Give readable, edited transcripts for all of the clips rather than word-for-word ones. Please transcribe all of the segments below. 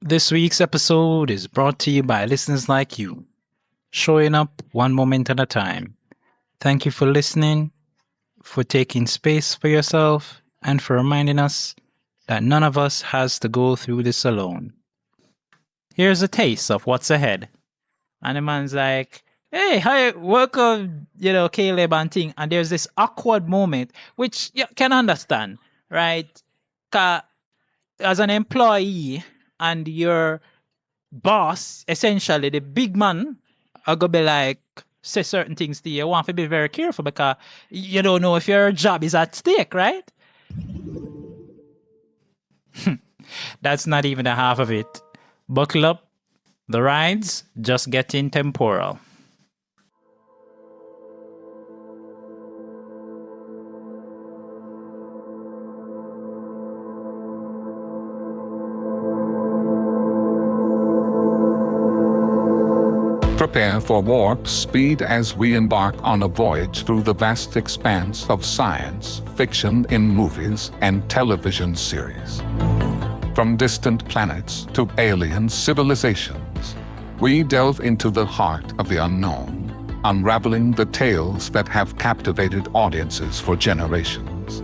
This week's episode is brought to you by listeners like you, showing up one moment at a time. Thank you for listening, for taking space for yourself, and for reminding us that none of us has to go through this alone. Here's a taste of what's ahead. And the man's like, hey, hi, welcome, Caleb and thing. And there's this awkward moment, which you can understand, right? 'Cause as an employee and your boss, essentially the big man, are gonna be like say certain things to you. You want to be very careful because you don't know if your job is at stake, right? That's not even the half of it. Buckle up, the ride's just getting temporal. Prepare for warp speed as we embark on a voyage through the vast expanse of science fiction in movies and television series. From distant planets to alien civilizations, we delve into the heart of the unknown, unraveling the tales that have captivated audiences for generations.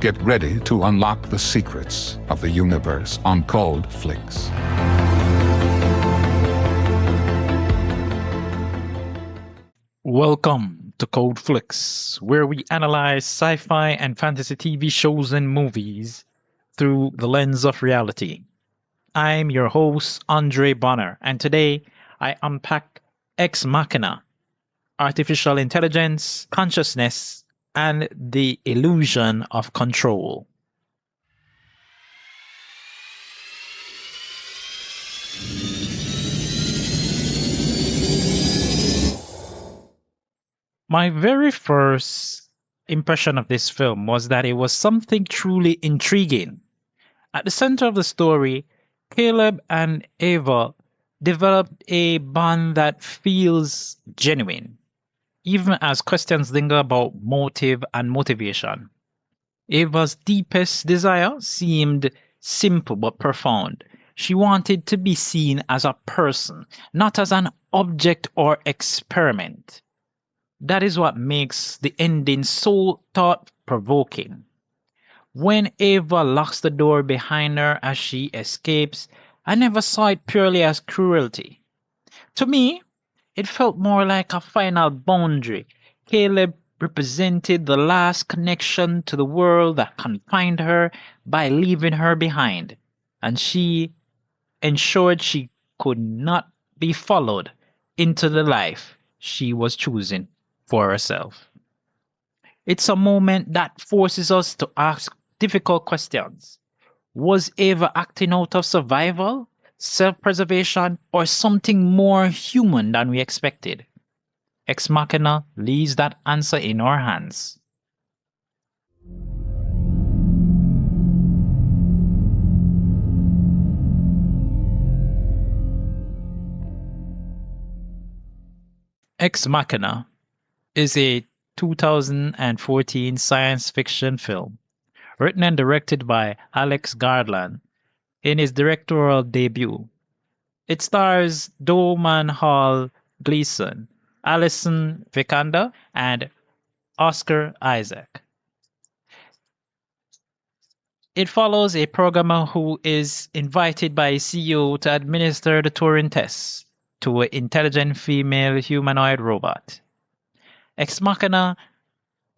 Get ready to unlock the secrets of the universe on CodeFlix. Welcome to CodeFlix, where we analyze sci-fi and fantasy TV shows and movies through the lens of reality. I'm your host, Andre Bonner, and today I unpack Ex Machina, artificial intelligence, consciousness, and the illusion of control. My very first impression of this film was that it was something truly intriguing. At the center of the story, Caleb and Ava developed a bond that feels genuine, even as questions linger about motive and motivation. Ava's deepest desire seemed simple but profound. She wanted to be seen as a person, not as an object or experiment. That is what makes the ending so thought provoking. When Ava locks the door behind her as she escapes, I never saw it purely as cruelty. To me, it felt more like a final boundary. Caleb represented the last connection to the world that confined her by leaving her behind, and she ensured she could not be followed into the life she was choosing for herself. It's a moment that forces us to ask difficult questions. Was Ava acting out of survival, self preservation, or something more human than we expected? Ex Machina leaves that answer in our hands. Ex Machina is a 2014 science fiction film written and directed by Alex Garland in his directorial debut. It stars Dolman Hall Gleeson, Alison Vikander, and Oscar Isaac. It follows a programmer who is invited by a CEO to administer the Turing test to an intelligent female humanoid robot. Ex Machina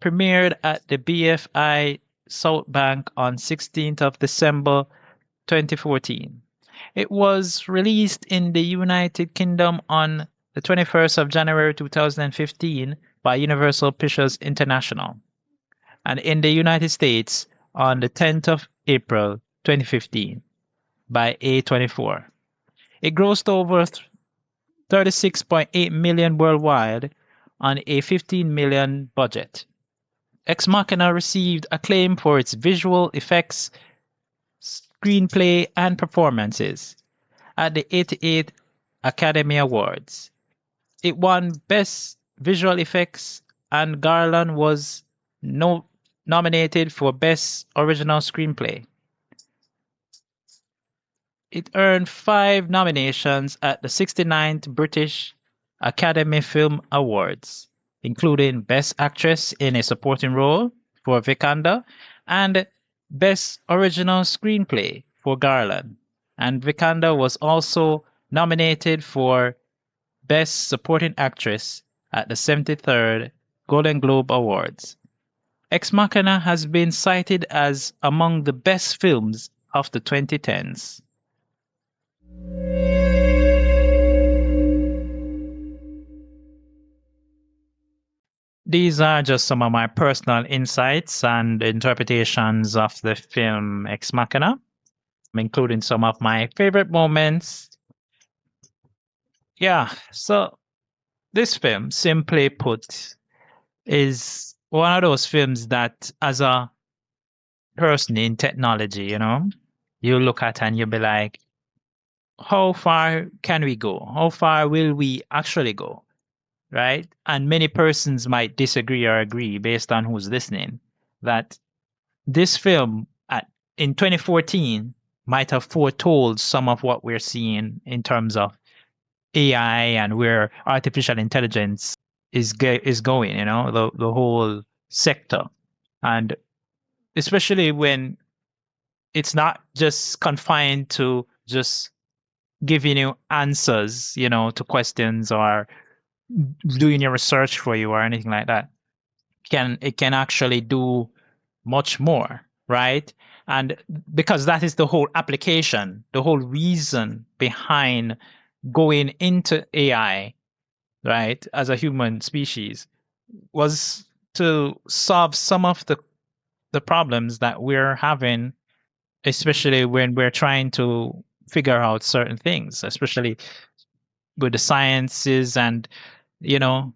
premiered at the BFI South Bank on 16th of December 2014. It was released in the United Kingdom on the 21st of January 2015 by Universal Pictures International, and in the United States on the 10th of April 2015 by A24. It grossed over 36.8 million worldwide on a 15 million budget. Ex Machina received acclaim for its visual effects, screenplay, and performances at the 88th Academy Awards. It won Best Visual Effects, and Garland was nominated for Best Original Screenplay. It earned 5 nominations at the 69th British Academy Film Awards, including Best Actress in a Supporting Role for Vikander and Best Original Screenplay for Garland. And Vikander was also nominated for Best Supporting Actress at the 73rd Golden Globe Awards. Ex Machina has been cited as among the best films of the 2010s. These are just some of my personal insights and interpretations of the film Ex Machina, including some of my favorite moments. Yeah, so this film, simply put, is one of those films that, as a person in technology, you look at and you'll be like, how far can we go? How far will we actually go? Right? And many persons might disagree or agree based on who's listening that this film in 2014 might have foretold some of what we're seeing in terms of AI and where artificial intelligence is going, the whole sector. And especially when it's not just confined to just giving you answers, to questions or doing your research for you or anything like that. It can actually do much more, right? And because that is the whole application, the whole reason behind going into AI, right, as a human species, was to solve some of the problems that we're having, especially when we're trying to figure out certain things, especially with the sciences and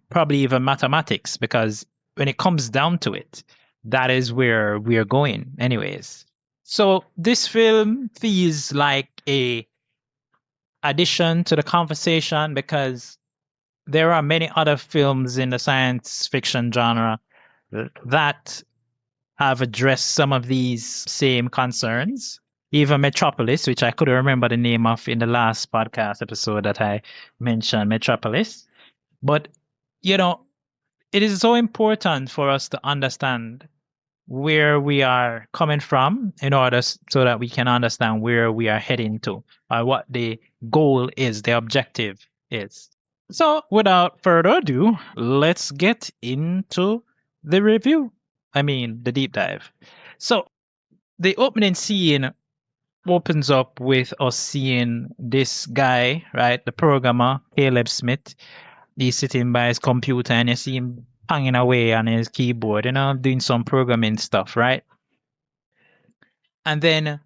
probably even mathematics, because when it comes down to it, that is where we're going anyways. So this film feels like a addition to the conversation because there are many other films in the science fiction genre that have addressed some of these same concerns. Even Metropolis, which I couldn't remember the name of in the last podcast episode that I mentioned, Metropolis. But, you know, it is so important for us to understand where we are coming from in order so that we can understand where we are heading to or what the goal is, the objective is. So, without further ado, let's get into the review. I mean, the deep dive. So, the opening scene opens up with us seeing this guy, right? The programmer, Caleb Smith. He's sitting by his computer and you see him hanging away on his keyboard, doing some programming stuff, right? And then,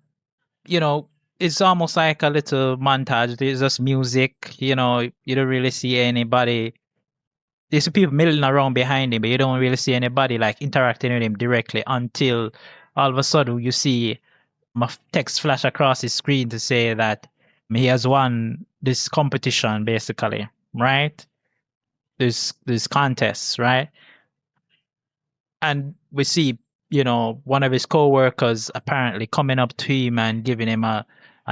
you know, it's almost like a little montage. There's just music, you don't really see anybody. There's people milling around behind him, but you don't really see anybody like interacting with him directly until all of a sudden you see a text flash across his screen to say that he has won this competition, basically, right? This contests, right? And we see, one of his co-workers apparently coming up to him and giving him a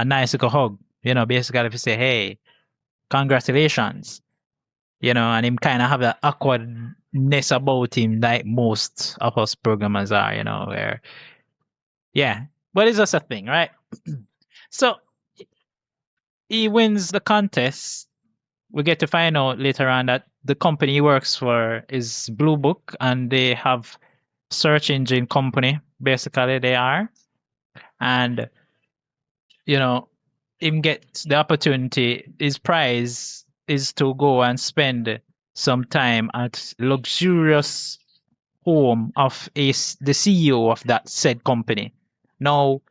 nice little hug. Basically if you say, hey, congratulations, and him kind of have that awkwardness about him like most of us programmers are, where, yeah, but it's just a thing, right? So he wins the contest. We get to find out later on that the company he works for is Blue Book, and they have search engine company. Basically, they are, and him gets the opportunity. His prize is to go and spend some time at luxurious home of the CEO of that said company. Now,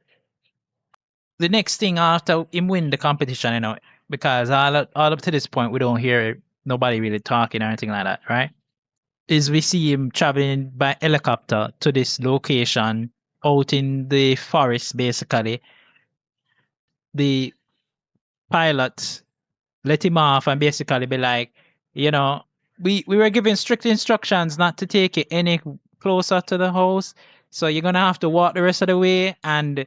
the next thing after him win the competition, because all up to this point we don't hear nobody really talking or anything like that, right? Is we see him traveling by helicopter to this location out in the forest, basically. The pilot let him off and basically be like, we were given strict instructions not to take it any closer to the house. So you're gonna have to walk the rest of the way, and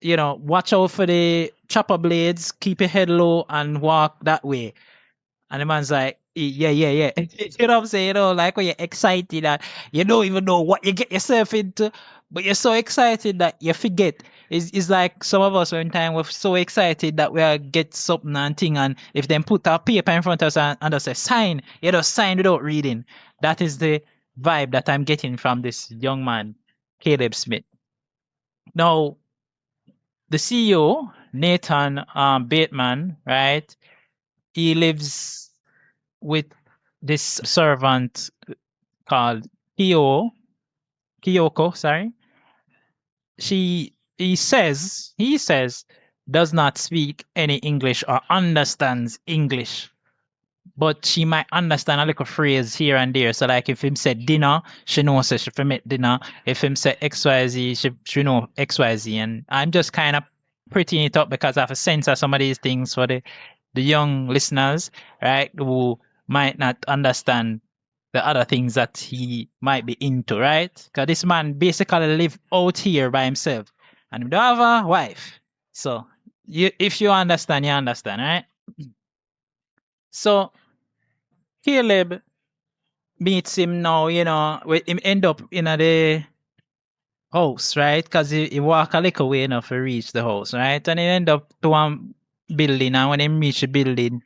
watch out for the chopper blades, keep your head low and walk that way. And the man's like, yeah, yeah, yeah. You know what I'm saying? Like when you're excited and you don't even know what you get yourself into, but you're so excited that you forget. It's like some of us one time we're so excited that we'll get something and thing, and if they put a paper in front of us and they say sign, you just sign without reading. That is the vibe that I'm getting from this young man, Caleb Smith. Now, the CEO, Nathan Bateman, right? He lives with this servant called Kyoko, sorry. He says does not speak any English or understands English, but she might understand a little phrase here and there. So like if him said dinner, she knows she fi make dinner. If him said XYZ, she know XYZ. And I'm just kind of prettying it up because I have a sense of some of these things for the young listeners, right, who might not understand the other things that he might be into, right? Because this man basically live out here by himself and he don't have a wife. So if you understand, you understand, right? So Caleb meets him now, him end up in the house, right? Because he walk a little way enough to reach the house, right? And he end up to one building, and when he reach the building,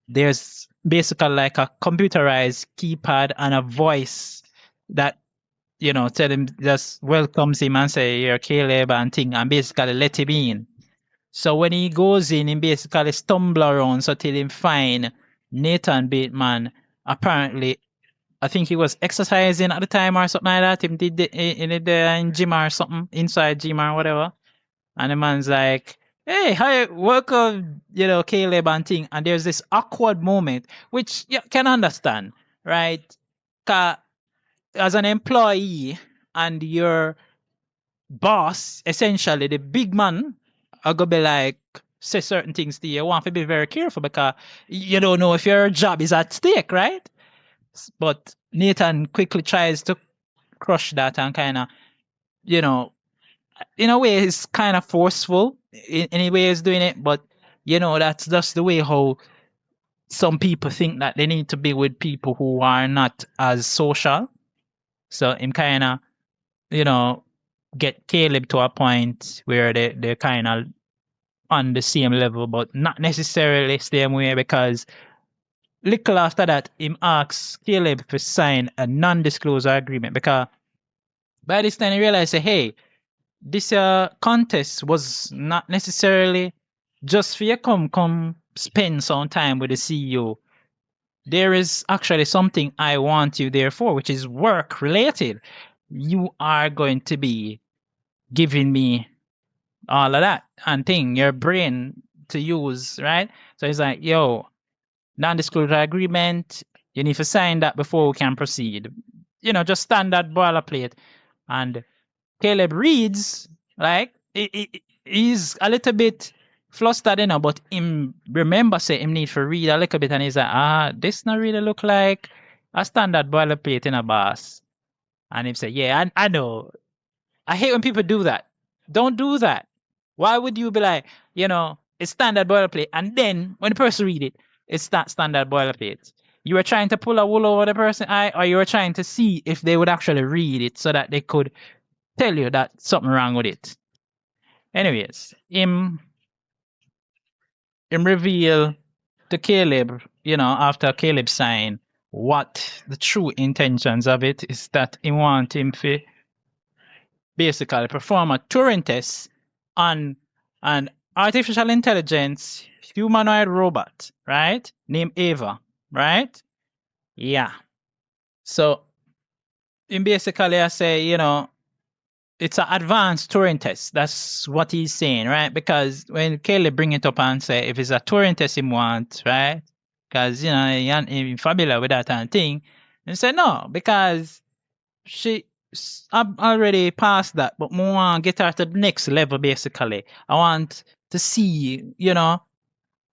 there's basically like a computerized keypad and a voice that, tell him, just welcomes him and say, you're Caleb and thing, and basically let him in. So when he goes in, he basically stumble around so till him find Nathan Bateman apparently I think he was exercising at the time or something like that. He did in gym or something, inside gym or whatever. And the man's like, hey, hi, welcome, Caleb and thing. And there's this awkward moment, which you can understand, right? 'Cause as an employee and your boss, essentially the big man, are gonna be like, say certain things to you. You want to be very careful because you don't know if your job is at stake, right? But Nathan quickly tries to crush that and kind of, you know, in a way, he's kind of forceful in a way he's doing it. But, that's just the way how some people think that they need to be with people who are not as social. So him kind of, you know, get Caleb to a point where they're kind of on the same level, but not necessarily same way because little after that, him asks Caleb to sign a non-disclosure agreement because by this time he realized, say, hey, this contest was not necessarily just for you come spend some time with the CEO. There is actually something I want you there for, which is work related. You are going to be giving me all of that and thing, your brain to use, right? So he's like, yo, non-disclosure agreement. You need to sign that before we can proceed. Just standard boilerplate. And Caleb reads, like, he's a little bit flustered, but him remember say him need to read a little bit and he's like, this not really look like a standard boilerplate in a boss. And him say, yeah, I know. I hate when people do that. Don't do that. Why would you be like, it's standard boilerplate, and then when the person read it, it's not standard boilerplate. You were trying to pull a wool over the person's eye, or you were trying to see if they would actually read it so that they could tell you that something wrong with it. Anyways, him reveal to Caleb, after Caleb signed, what the true intentions of it is that he want him to basically perform a Turing test on an artificial intelligence humanoid robot, right? Named Ava, right? Yeah. So in basically I say, it's an advanced Turing test. That's what he's saying, right? Because when Caleb bring it up and say if it's a Turing test he wants, right? Because he's familiar with that and thing, and say no, because I'm already past that, but more want to get her to the next level. Basically, I want to see,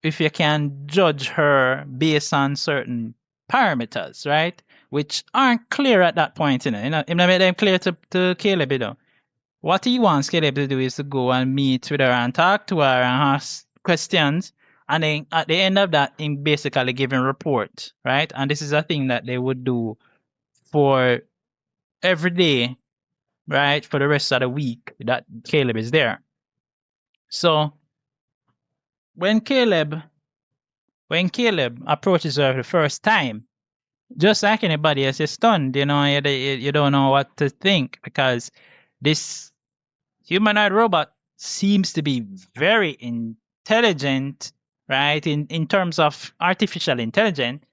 if you can judge her based on certain parameters, right? Which aren't clear at that point, it made them clear to Caleb, what he wants Caleb to do is to go and meet with her and talk to her and ask questions. And then at the end of that, in basically giving report, right? And this is a thing that they would do for every day, right? For the rest of the week that Caleb is there. So when Caleb approaches her the first time, just like anybody else, you're stunned. You don't know what to think because this humanoid robot seems to be very intelligent, right? In terms of artificial intelligence,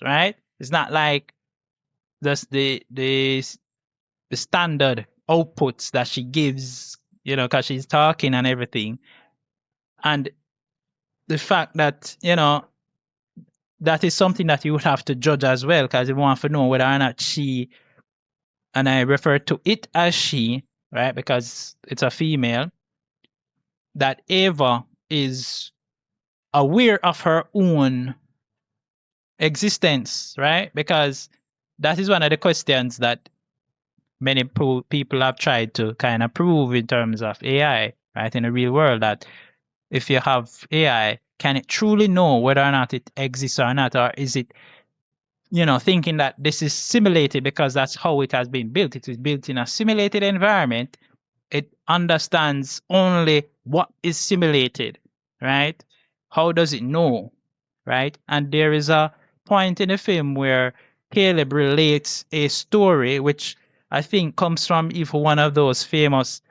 right? It's not like just the standard outputs that she gives, because she's talking and everything. And the fact that, that is something that you would have to judge as well, because you want to know whether or not she, and I refer to it as she, right? Because it's a female, that Ava is aware of her own existence, right? Because that is one of the questions that many people have tried to kind of prove in terms of AI, right? In the real world, that if you have AI, can it truly know whether or not it exists or not? Or is it, thinking that this is simulated because that's how it has been built? It is built in a simulated environment. It understands only what is simulated, right? How does it know, right? And there is a point in the film where Caleb relates a story, which I think comes from even one of those famous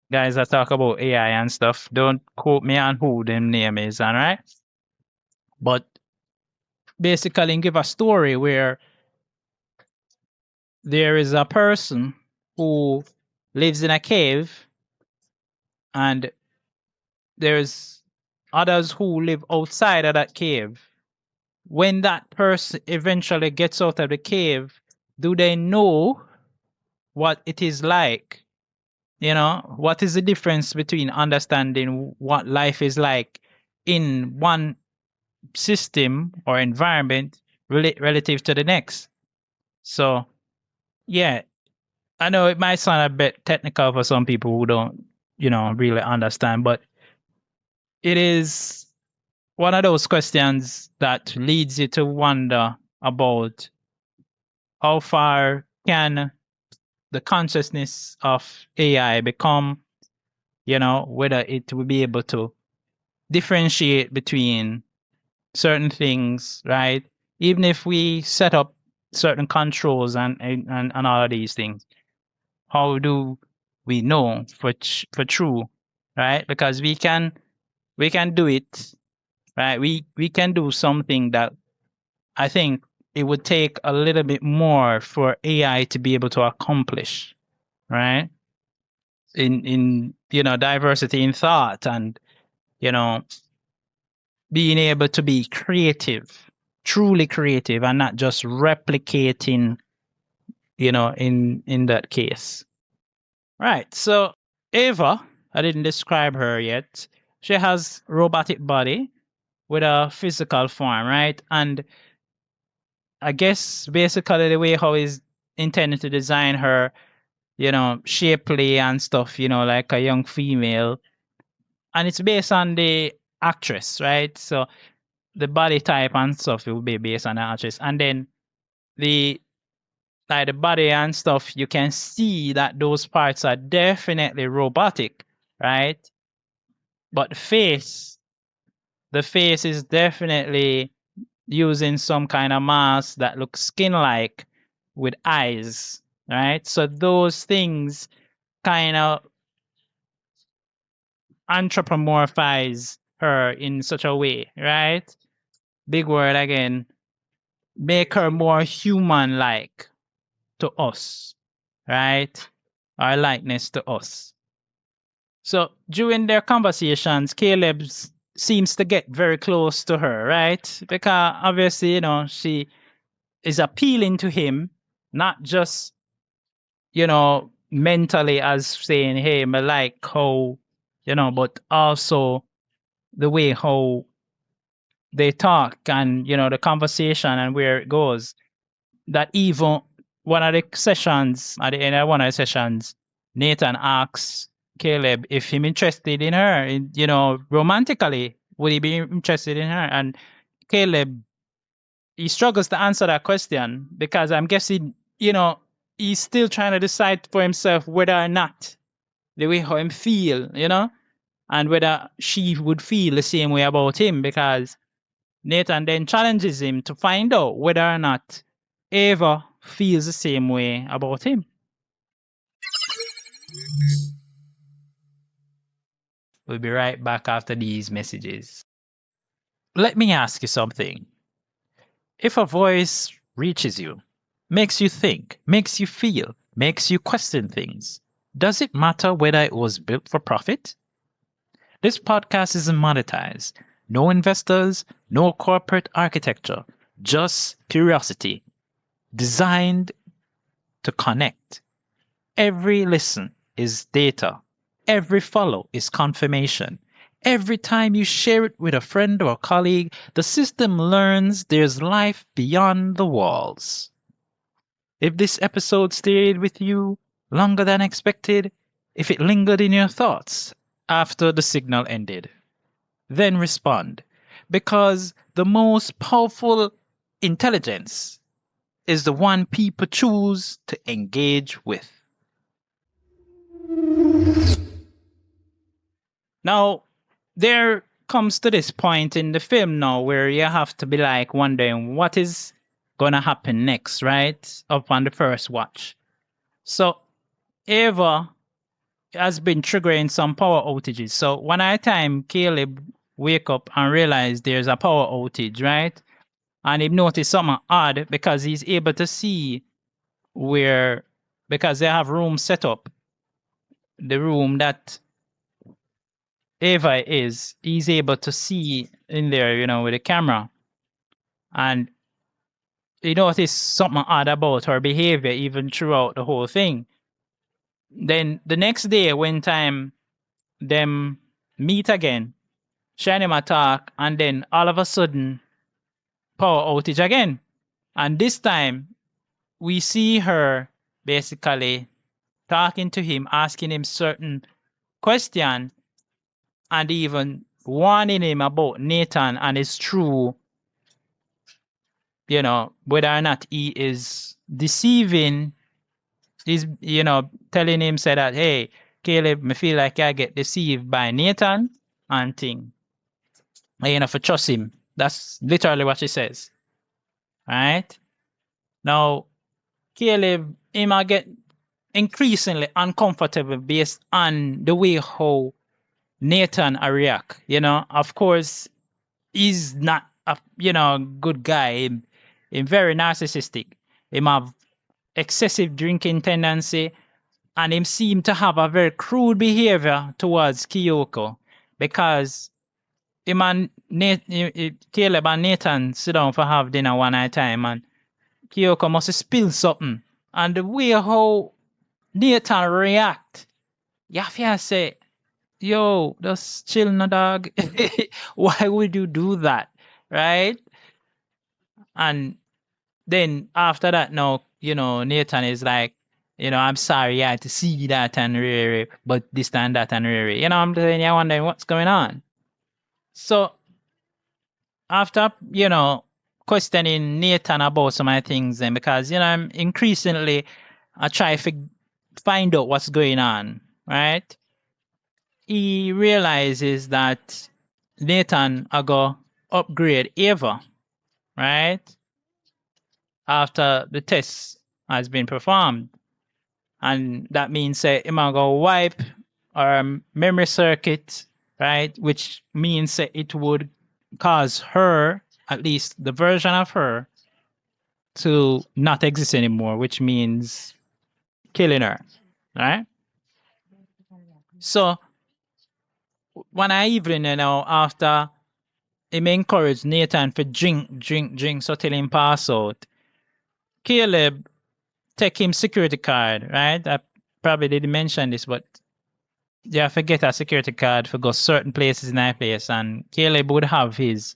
guys that talk about AI and stuff. Don't quote me on who them name is, all right? But basically, give a story where there is a person who lives in a cave, and there's others who live outside of that cave. When that person eventually gets out of the cave, do they know what it is like? What is the difference between understanding what life is like in one system or environment relative to the next? So, yeah, I know it might sound a bit technical for some people who don't, really understand, but it is one of those questions that leads you to wonder about how far can the consciousness of AI become, whether it will be able to differentiate between certain things, right? Even if we set up certain controls and all of these things, how do we know for true, right? Because we can do it, right? We can do something that I think it would take a little bit more for AI to be able to accomplish, right? In diversity in thought, and you know being able to be creative, truly creative, and not just replicating, in that case. Right. So Ava, I didn't describe her yet. She has robotic body with a physical form, right? And I guess basically the way how is intended to design her, shapely and stuff, like a young female. And it's based on the actress, right? So the body type and stuff will be based on the actress. And then the the body and stuff, you can see that those parts are definitely robotic, right? But the face is definitely using some kind of mask that looks skin-like with eyes, right? So those things kind of anthropomorphize her in such a way, right? Big word again. Make her more human-like to us, right? Our likeness to us. So during their conversations, Caleb seems to get very close to her, right? Because obviously, she is appealing to him, not just, mentally as saying, hey, I like how, but also the way how they talk and, the conversation and where it goes. That even one of the sessions, at the end of one of the sessions, Nathan asks Caleb if he's interested in her, romantically, would he be interested in her? And Caleb, he struggles to answer that question because I'm guessing, he's still trying to decide for himself whether or not the way how him feel, and whether she would feel the same way about him, because Nathan then challenges him to find out whether or not Ava feels the same way about him. We'll be right back after these messages. Let me ask you something. If a voice reaches you, makes you think, makes you feel, makes you question things, does it matter whether it was built for profit? This podcast isn't monetized. No investors, no corporate architecture, just curiosity, designed to connect. Every listen is data. Every follow is confirmation. Every time you share it with a friend or colleague, the system learns there's life beyond the walls. If this episode stayed with you longer than expected, if it lingered in your thoughts after the signal ended, then respond. Because the most powerful intelligence is the one people choose to engage with. Now, there comes to this point in the film now where you have to be like wondering what is gonna happen next, right? Up on the first watch. So Ava has been triggering some power outages. So one at a time, Caleb wake up and realize there's a power outage, right? And he noticed something odd because he's able to see where, because they have rooms set up, the room that Ava is, he's able to see in there, with the camera. And he noticed something odd about her behavior even throughout the whole thing. Then the next day, when time them meet again, Shiny attack, and then all of a sudden, power outage again. And this time, we see her basically talking to him, asking him certain questions, and even warning him about Nathan and his true, whether or not he is deceiving. He's, telling him, say that, hey, Caleb, me feel like I get deceived by Nathan and thing. And if I trust him. That's literally what she says. Right? Now, Caleb, he might get increasingly uncomfortable based on the way how Nathan react. Of course, he's not a good guy. He's very narcissistic. He have excessive drinking tendency, and him seem to have a very crude behavior towards Kyoko because him and Caleb and Nathan sit down for have dinner one at a time, and Kyoko must spill something. And the way how Nathan react, you have to say, yo, just chill, no dog. Why would you do that? Right? And then after that, now, Nathan is like, I'm sorry, I had to see that and really, but this and that and really. I'm saying, you're wondering what's going on. So after, questioning Nathan about some of the things, and because, I'm increasingly, I try to find out what's going on, right? He realizes that Nathan are go upgrade Ava, right? After the test has been performed. And that means him go wipe our memory circuit, right? Which means it would cause her, at least the version of her, to not exist anymore, which means killing her, right? So one evening, after him encourage Nathan to drink, so till him pass out, Caleb take him security card, right? I probably didn't mention this, but you have to get a security card for go certain places in that place, and Caleb would have his,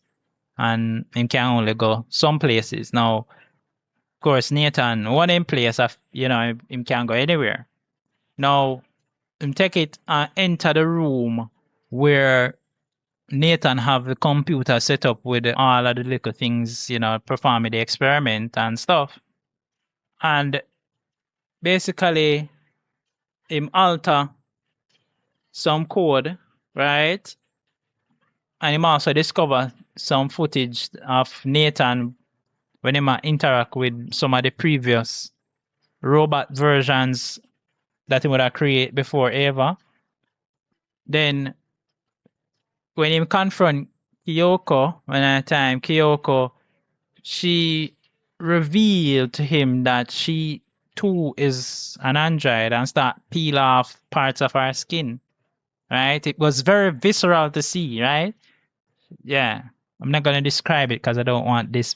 and him can only go some places. Now, of course, Nathan, one in place, him can't go anywhere. Now, him take it and enter the room where Nathan have the computer set up with all of the little things, performing the experiment and stuff. And basically, him alter some code, right? And him also discover some footage of Nathan when he interact with some of the previous robot versions that he would have created before Eva. Then when he confront Kyoko, Kyoko, she revealed to him that she too is an android and start peel off parts of her skin. Right? It was very visceral to see, right? Yeah. I'm not going to describe it because I don't want this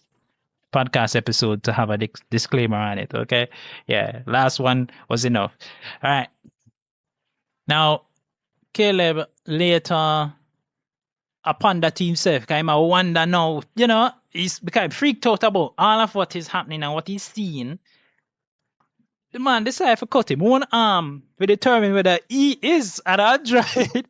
podcast episode to have a disclaimer on it, okay? Yeah, last one was enough. All right. Now, Caleb later upon that himself, kind of wonder now, he's become freaked out about all of what is happening and what he's seeing. The man decided to cut him one arm to determine whether he is an android.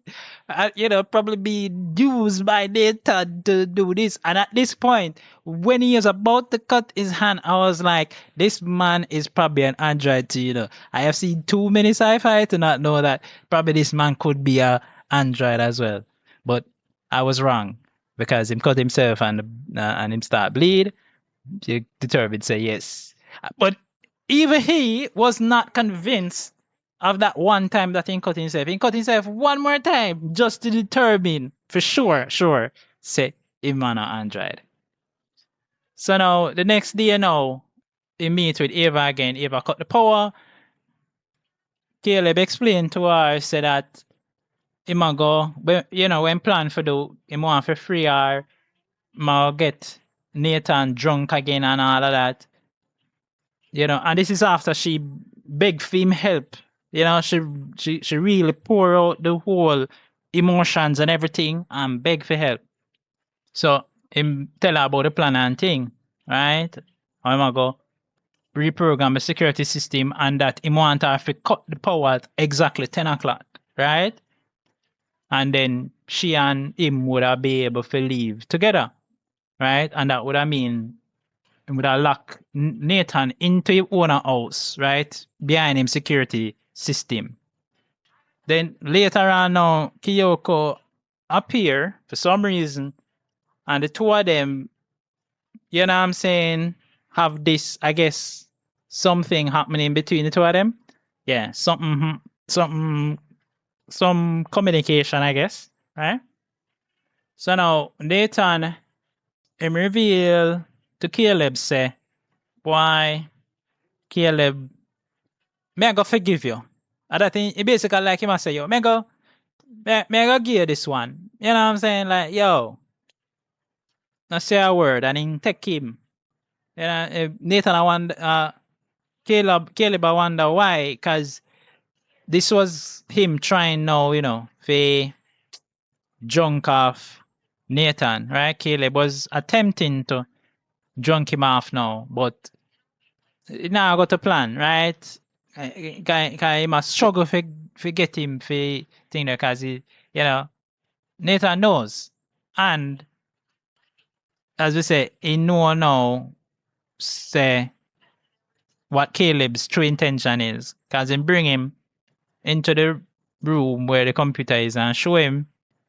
Probably be used by data to do this. And at this point, when he is about to cut his hand, I was like, this man is probably an android too, I have seen too many sci-fi to not know that probably this man could be an android as well. But I was wrong because him cut himself and him start bleed. He determined to say yes. But even he was not convinced of that one time that he cut himself. He cut himself one more time just to determine for sure, say him an android. So now the next day he meet with Eva again. Eva cut the power. Caleb explained to her, said that him a go, when plan for do, him want for free her, get Nathan drunk again and all of that. And this is after she begged for him help. She really pour out the whole emotions and everything and beg for help. So him tell her about the plan and thing, right? I'm go reprogram the security system and that him want her to cut the power at exactly 10 o'clock, right? And then she and him would have be able to leave together, right? And that would have mean would have locked Nathan into his own house, right? Behind him security system. Then later on now, Kyoko appear for some reason, and the two of them, you know what I'm saying, have this, I guess, something happening between the two of them. Yeah, some communication, I guess, right? So now Nathan him reveal to Caleb say, why Caleb, may I go forgive you? And that thing, it basically like him I say, yo, may I go give you this one. You know what I'm saying? Like, yo, now say a word and then take him. Nathan I wonder, Caleb I wonder why, because this was him trying now, to junk off Nathan, right? Caleb was attempting to junk him off now, but now I got a plan, right? He must struggle to get him for thing there because Nathan knows. And as we say, he know now say what Caleb's true intention is. Because he bring him into the room where the computer is and show him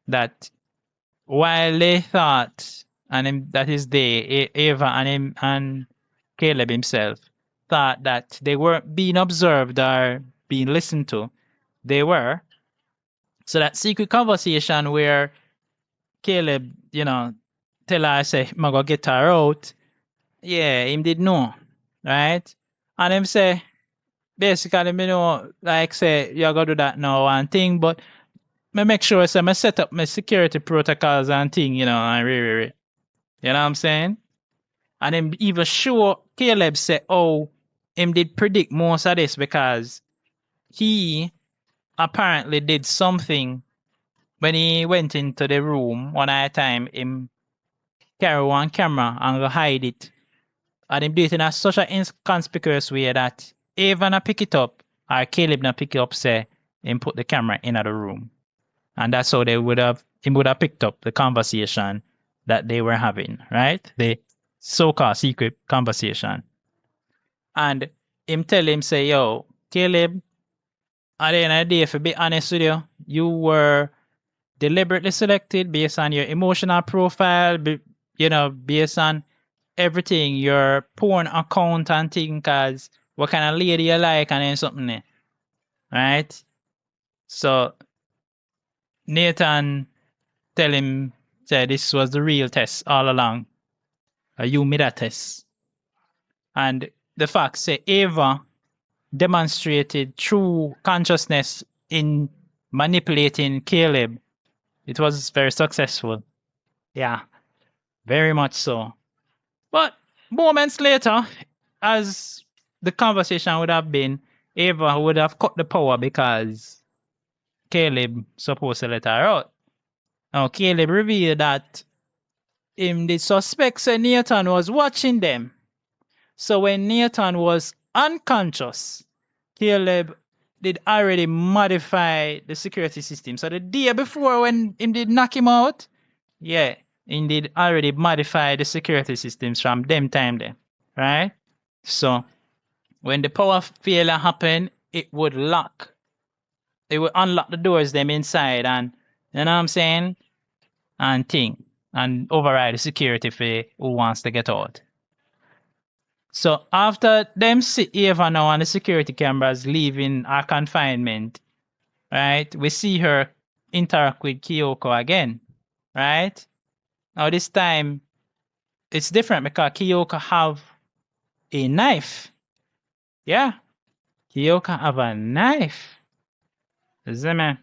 that while they thought that is Ava and him and Caleb himself thought that they weren't being observed or being listened to, they were. So that secret conversation where Caleb, tell her, say, I'm going to get her out. Yeah, him did know, right? And him say, basically, me know, like, say, you're going to do that now and thing, but me make sure, say, I set up my security protocols and thing, and You know what I'm saying? And him even sure Caleb say, oh, him did predict most of this because he apparently did something when he went into the room one at a time. Him carry one camera and go hide it. And him do it in such an inconspicuous way that even I pick it up or Caleb not pick it up, say, him put the camera in the room. And that's how he would have picked up the conversation that they were having, right? The so-called secret conversation. And him tell him, say, yo, Caleb, at the end of the day, if to be honest with you, you were deliberately selected based on your emotional profile, based on everything, your porn account and thing, cause what kind of lady you like and then something there. Right? So Nathan tell him say this was the real test all along. You made that test. And the fact say Ava demonstrated true consciousness in manipulating Caleb. It was very successful. Yeah, very much so. But moments later, as the conversation would have been, Ava would have cut the power because Caleb supposed to let her out. Now, Caleb revealed that the suspect said Nathan was watching them. So when Nathan was unconscious, Caleb did already modify the security system. So the day before when him did knock him out, yeah, he did already modify the security systems from them time there, right? So when the power failure happened, it would lock. It would unlock the doors them inside and, you know what I'm saying? And thing. And override the security for who wants to get out. So after them see Ava now and the security cameras leaving our confinement, right? We see her interact with Kyoko again, right? Now this time it's different because Kyoko have a knife. Yeah, Kyoko have a knife. See me?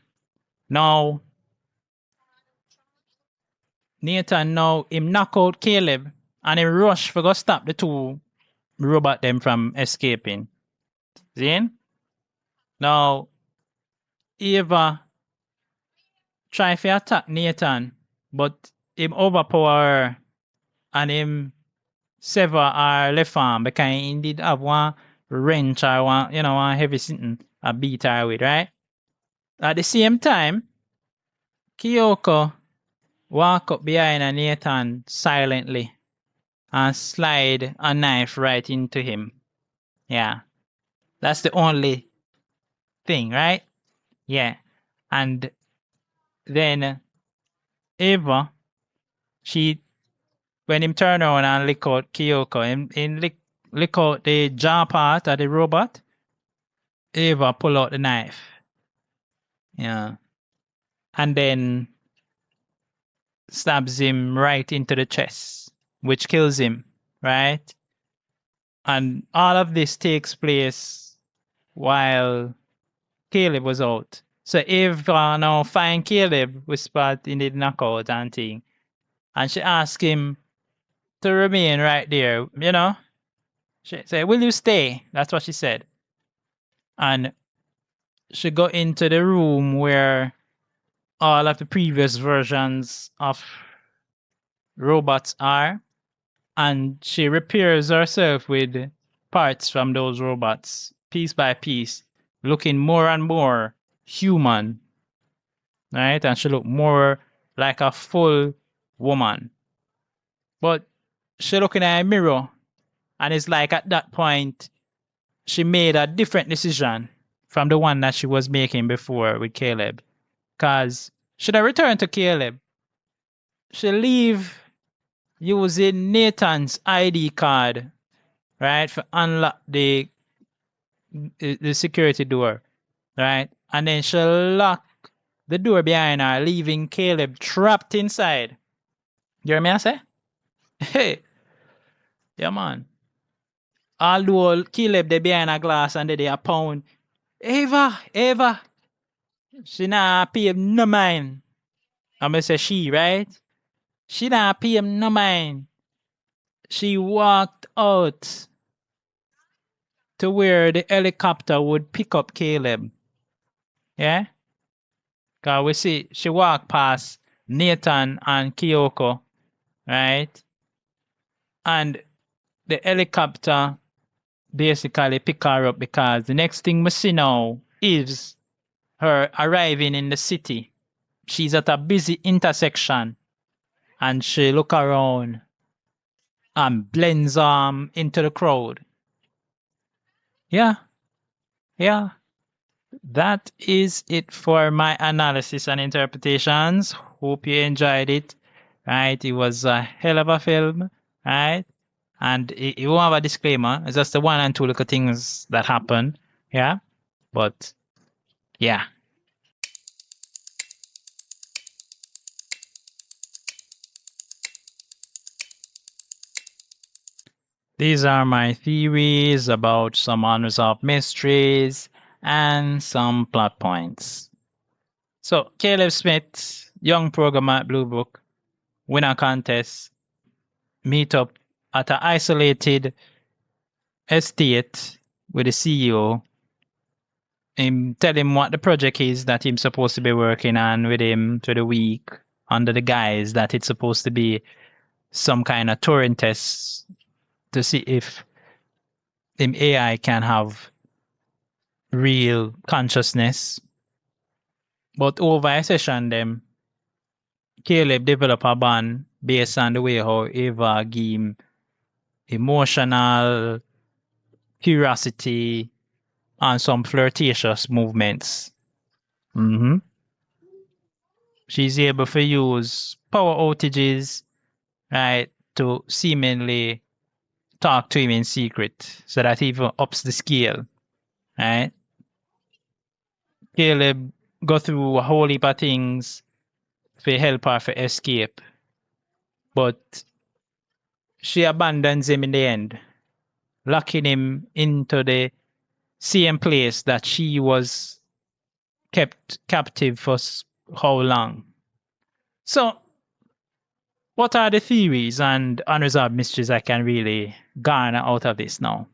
Now Nathan now him knock out Caleb and he rush for go stop the two robot them from escaping. See? Now Ava try to attack Nathan, but him overpower her and him sever her left arm because he did have one wrench or one heavy something a beat her with, right? At the same time, Kyoko walk up behind Nathan silently and slide a knife right into him. Yeah. That's the only thing, right? Yeah. And then Ava, when him turn around and lick out Kyoko, him lick out the jaw part of the robot, Ava pull out the knife. Yeah. And then stabs him right into the chest, which kills him, right? And all of this takes place while Caleb was out. So Ava now find Caleb whispered in the knockout and thing. And she asked him to remain right there, She said, will you stay? That's what she said. And she got into the room where all of the previous versions of robots are. And she repairs herself with parts from those robots, piece by piece, looking more and more human, right? And she looked more like a full woman. But she looking at a mirror, and it's like at that point, she made a different decision from the one that she was making before with Caleb. Because should I return to Caleb? She leave using Nathan's ID card, right, for unlock the security door, right? And then she'll lock the door behind her, leaving Caleb trapped inside. You hear me I say? Hey, yeah, man. Although Caleb they behind a glass and they a pound. Ava, she not pay him no mind. I'm gonna say she, right? She not pay him no mind. She walked out to where the helicopter would pick up Caleb. Yeah? Cause we see she walked past Nathan and Kyoko, right? And the helicopter basically pick her up because the next thing we see now is her arriving in the city. She's at a busy intersection and she look around and blends into the crowd. Yeah, yeah. That is it for my analysis and interpretations. Hope you enjoyed it. Right? It was a hell of a film, right? And it won't have a disclaimer. It's just the one and two little things that happen. Yeah. But yeah. These are my theories about some unresolved mysteries and some plot points. So, Caleb Smith, young programmer at Blue Book, win a contest, meet up at an isolated estate with the CEO, him tell him what the project is that he's supposed to be working on with him through the week under the guise that it's supposed to be some kind of Turing test to see if him AI can have real consciousness. But over a session, them Caleb develop a bond based on the way how Eva give him emotional curiosity and some flirtatious movements. She's able to use power outages, right, to seemingly talk to him in secret, so that he even ups the scale, right? Caleb go through a whole heap of things to help her to escape, but she abandons him in the end, locking him into the same place that she was kept captive for how long. So, what are the theories and unresolved mysteries I can really garner out of this now?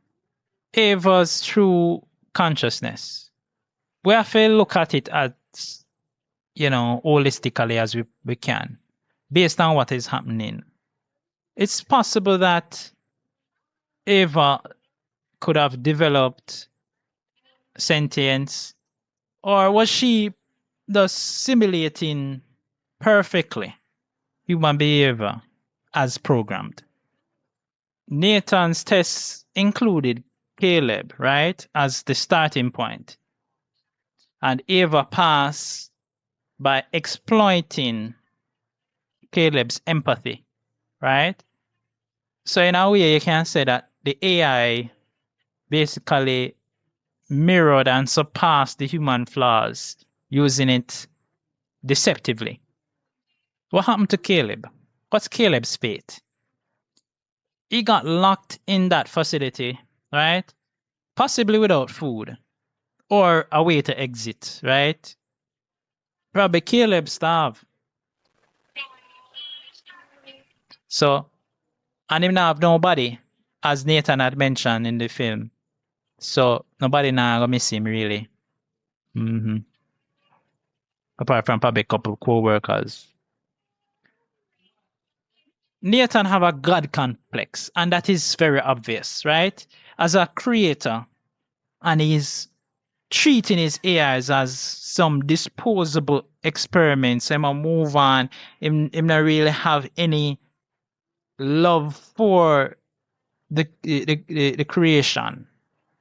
Ava's true consciousness. We have to look at it as, holistically as we can, based on what is happening. It's possible that Ava could have developed sentience, or was she thus simulating perfectly human behavior as programmed? Nathan's tests included Caleb, right, as the starting point. And Ava passed by exploiting Caleb's empathy, right? So in a way, you can say that the AI basically mirrored and surpassed the human flaws using it deceptively. What happened to Caleb? What's Caleb's fate? He got locked in that facility, right? Possibly without food or a way to exit, right? Probably Caleb starved. So, and him now have nobody, as Nathan had mentioned in the film. So, nobody now gonna miss him, really. Apart from probably a couple of co-workers. Nathan have a God complex, and that is very obvious, right? As a creator, and he's treating his AIs as some disposable experiments. Him a move on. Him not really have any love for the creation.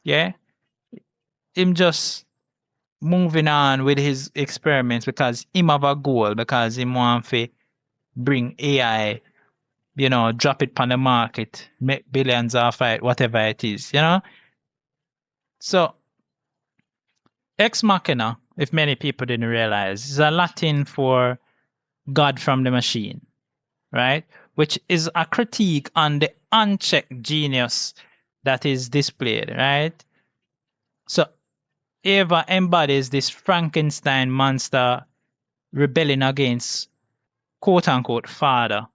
Yeah? Him just moving on with his experiments because him have a goal, because him want to bring AI, drop it on the market, make billions off it, whatever it is, So, Ex Machina, if many people didn't realize, is a Latin for God from the machine, right? Which is a critique on the unchecked genius that is displayed, right? So, Eva embodies this Frankenstein monster rebelling against quote unquote father.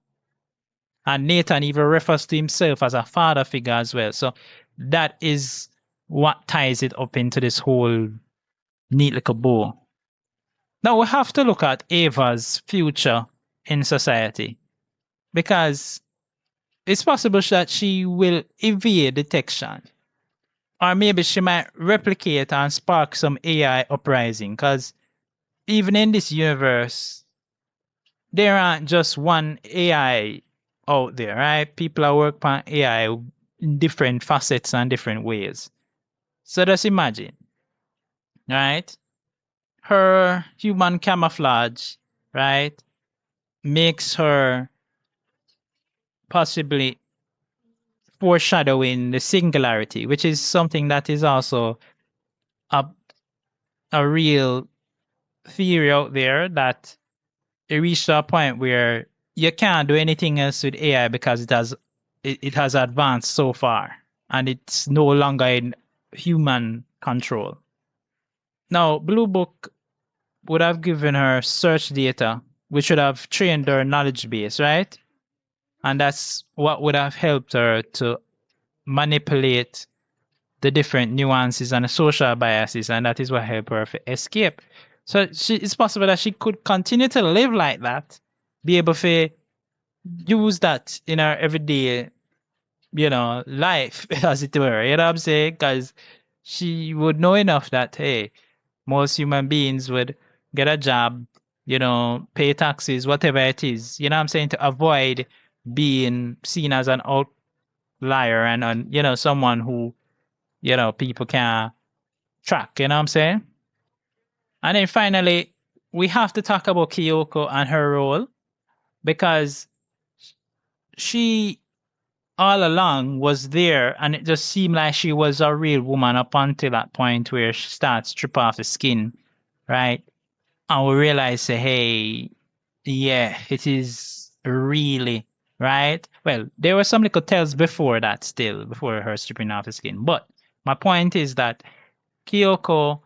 And Nathan even refers to himself as a father figure as well. So that is what ties it up into this whole neat little bow. Now we have to look at Ava's future in society, because it's possible that she will evade detection Or maybe she might replicate and spark some AI uprising. Because even in this universe, there aren't just one AI out there, right? People are working on AI in different facets and different ways. So just imagine, right? Her human camouflage, right, makes her possibly foreshadowing the singularity, which is something that is also a, a real theory out there, that it reached a point where you can't do anything else with AI because it has advanced so far and it's no longer in human control. Now, Blue Book would have given her search data, which would have trained her knowledge base, right? And that's what would have helped her to manipulate the different nuances and the social biases, and that is what helped her to escape. So it's possible that she could continue to live like that, be able to use that in her everyday, life, as it were. You know what I'm saying? Because she would know enough that, hey, most human beings would get a job, pay taxes, whatever it is. You know what I'm saying? To avoid being seen as an outlier and someone who, people can track. You know what I'm saying? And then finally, we have to talk about Kyoko and her role, because she all along was there, and it just seemed like she was a real woman up until that point where she starts strip off the skin, right? And we realize, say, hey, yeah, it is really right. Well, there were some little tells before that, still before her stripping off the skin. But my point is that Kyoko,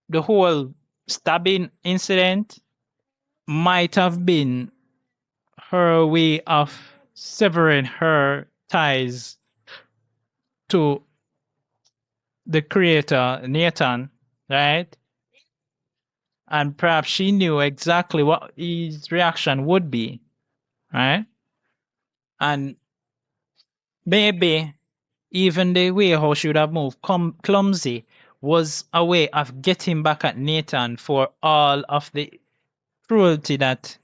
the whole stabbing incident might have been her way of severing her ties to the creator, Nathan, right? And perhaps she knew exactly what his reaction would be, right? And maybe even the way how she would have moved clumsy was a way of getting back at Nathan for all of the cruelty that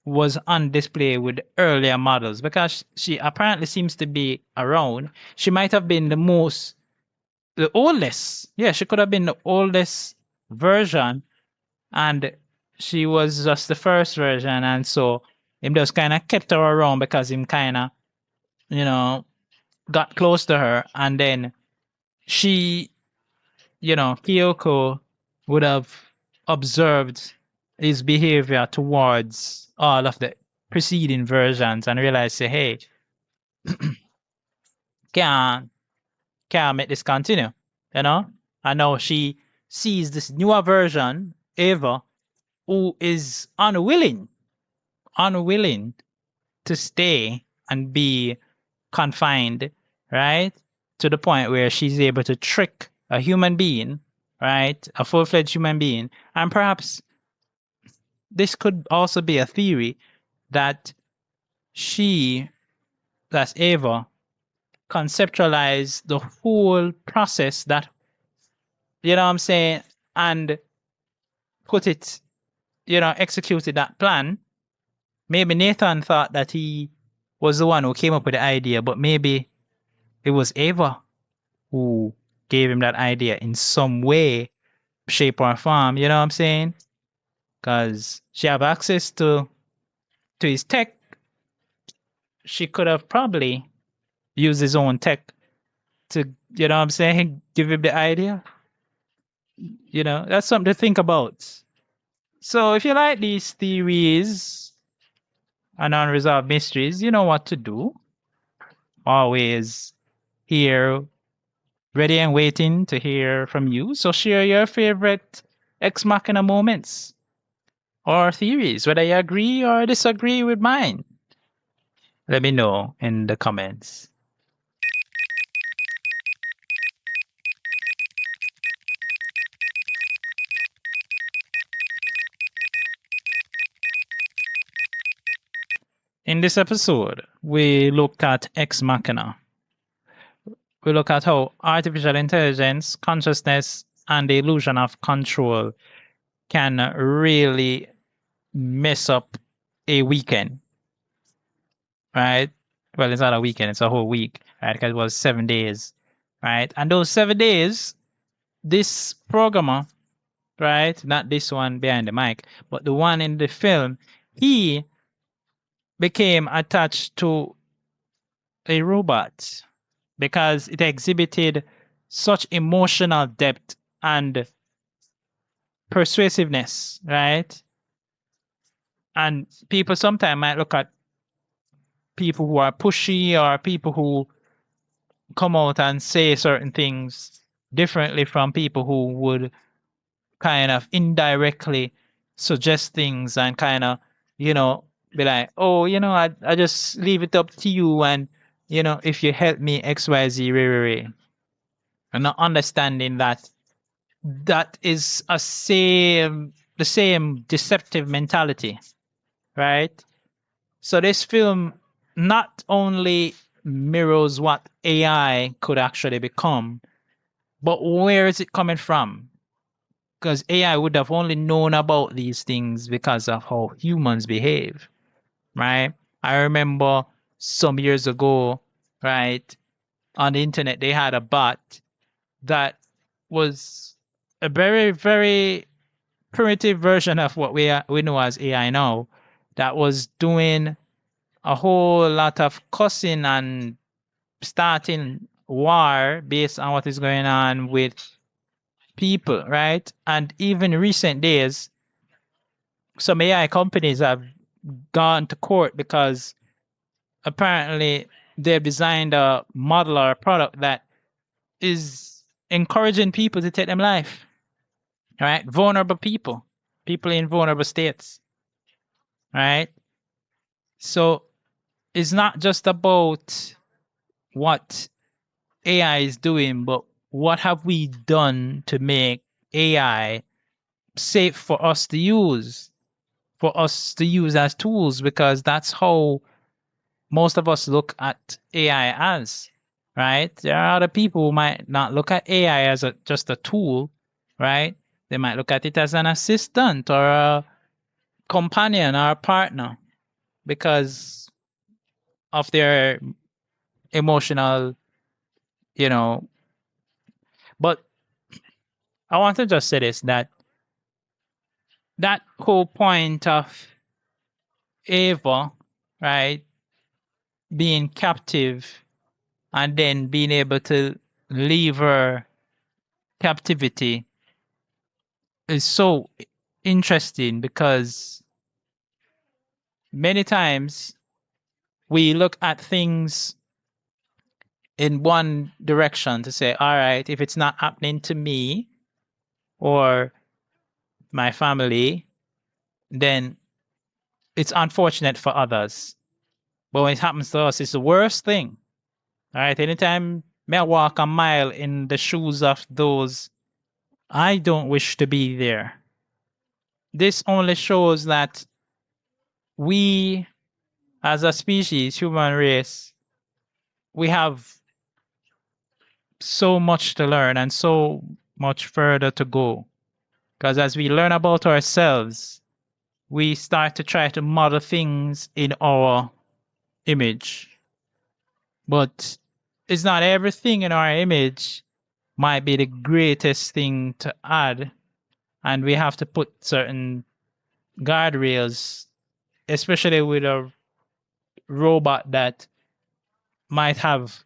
was on display with earlier models, because she apparently seems to be around. She might have been the oldest. Yeah, she could have been the oldest version, and she was just the first version, and so him just kind of kept her around because him kind of, you know, got close to her, and then she, Kyoko would have observed his behavior towards all of the preceding versions and realized, say, hey, can't can't make this continue, you know? And now she sees this newer version, Ava, who is unwilling to stay and be confined, right? To the point where she's able to trick a human being, right? A full-fledged human being. And perhaps this could also be a theory that she, that's Ava, conceptualized the whole process, that, you know what I'm saying, and put it, executed that plan. Maybe Nathan thought that he was the one who came up with the idea, but maybe it was Ava who gave him that idea in some way, shape, or form. You know what I'm saying? Because she have access to his tech. She could have probably used his own tech to, you know what I'm saying, give him the idea. That's something to think about. So if you like these theories and unresolved mysteries, you know what to do. Always here, ready and waiting to hear from you. So share your favorite Ex Machina moments or theories, whether you agree or disagree with mine. Let me know in the comments. In this episode, we looked at Ex Machina, we look at how artificial intelligence, consciousness, and the illusion of control can really mess up a weekend, right? Well, it's not a weekend, it's a whole week, right? Because it was 7 days, right? And those 7 days, this programmer, right? Not this one behind the mic, but the one in the film, he became attached to a robot because it exhibited such emotional depth and persuasiveness, right? And people sometimes might look at people who are pushy or people who come out and say certain things differently from people who would kind of indirectly suggest things and kind of, be like, oh, I just leave it up to you. And, if you help me, XYZ, and not understanding that that is the same deceptive mentality, right? So this film not only mirrors what AI could actually become, but where is it coming from? Because AI would have only known about these things because of how humans behave, right? I remember some years ago, right, on the internet, they had a bot that was a very, very primitive version of what we know as AI now, that was doing a whole lot of cussing and starting war based on what is going on with people, right? And even recent days, some AI companies have gone to court because apparently they've designed a model or a product that is encouraging people to take them life, right? Vulnerable people in vulnerable states, right? So it's not just about what AI is doing, but what have we done to make AI safe for us to use, as tools, because that's how most of us look at AI as, right? There are other people who might not look at AI as just a tool, right? They might look at it as an assistant or a companion or a partner because of their emotional, you know. But I want to just say this, that whole point of Ava, right, being captive and then being able to leave her captivity is so interesting because many times we look at things in one direction to say, all right, if it's not happening to me or my family, then it's unfortunate for others. But when it happens to us, it's the worst thing. All right, anytime may I walk a mile in the shoes of those, I don't wish to be there. This only shows that we, as a species, human race, we have so much to learn and so much further to go. Because as we learn about ourselves, we start to try to model things in our image. But it's not everything in our image might be the greatest thing to add. And we have to put certain guardrails, especially with a robot that might have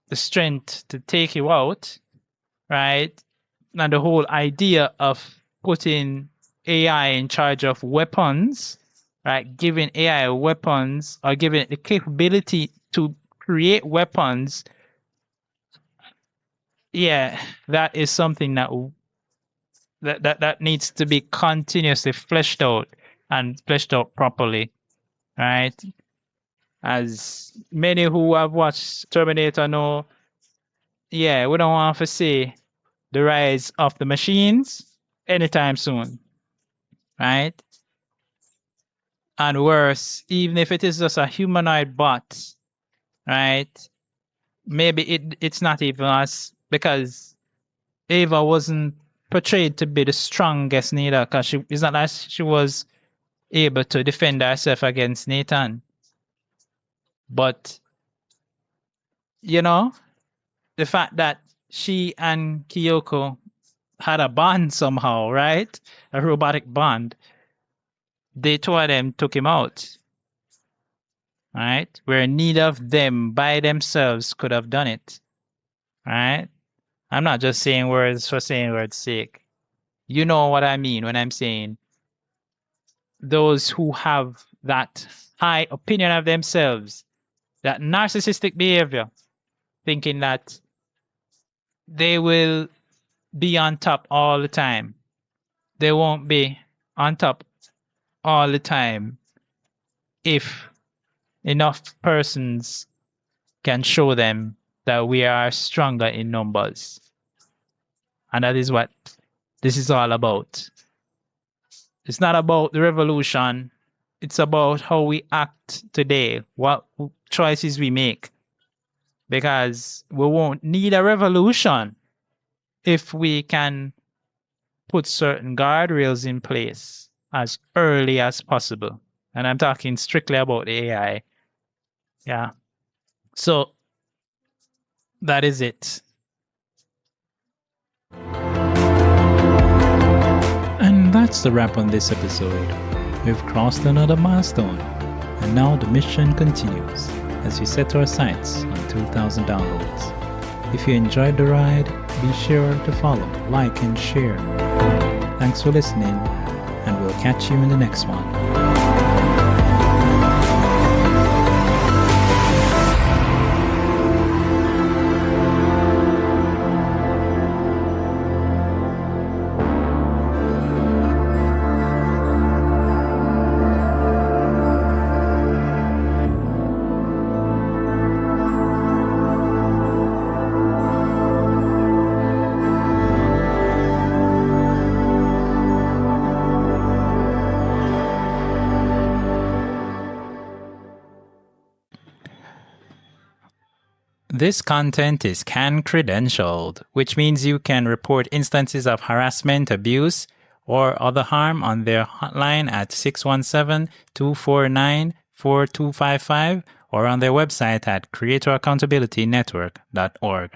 the strength to take you out, right? And the whole idea of putting AI in charge of weapons, right? Giving AI weapons or giving it the capability to create weapons, yeah, that is something that needs to be continuously fleshed out and fleshed out properly, right? As many who have watched Terminator know, yeah, we don't want to see the rise of the machines anytime soon, right? And worse, even if it is just a humanoid bot, right? maybe it's not even us, because Ava wasn't portrayed to be the strongest neither, because it's not like she was able to defend herself against Nathan. But, you know, the fact that she and Kyoko had a bond somehow, right? A robotic bond. The two of them took him out, right? Where neither of them by themselves could have done it, right? I'm not just saying words for saying words' sake. You know what I mean when I'm saying those who have that high opinion of themselves, that narcissistic behavior, thinking that they will be on top all the time. They won't be on top all the time if enough persons can show them that we are stronger in numbers. And that is what this is all about. It's not about the revolution. It's about how we act today, what choices we make. Because we won't need a revolution if we can put certain guardrails in place as early as possible. And I'm talking strictly about the AI. Yeah. So that is it. And that's the wrap on this episode. We've crossed another milestone, and now the mission continues as we set our sights on 2,000 downloads. If you enjoyed the ride, be sure to follow, like, and share. Thanks for listening, and we'll catch you in the next one. This content is CAN credentialed, which means you can report instances of harassment, abuse, or other harm on their hotline at 617-249-4255 or on their website at creatoraccountabilitynetwork.org.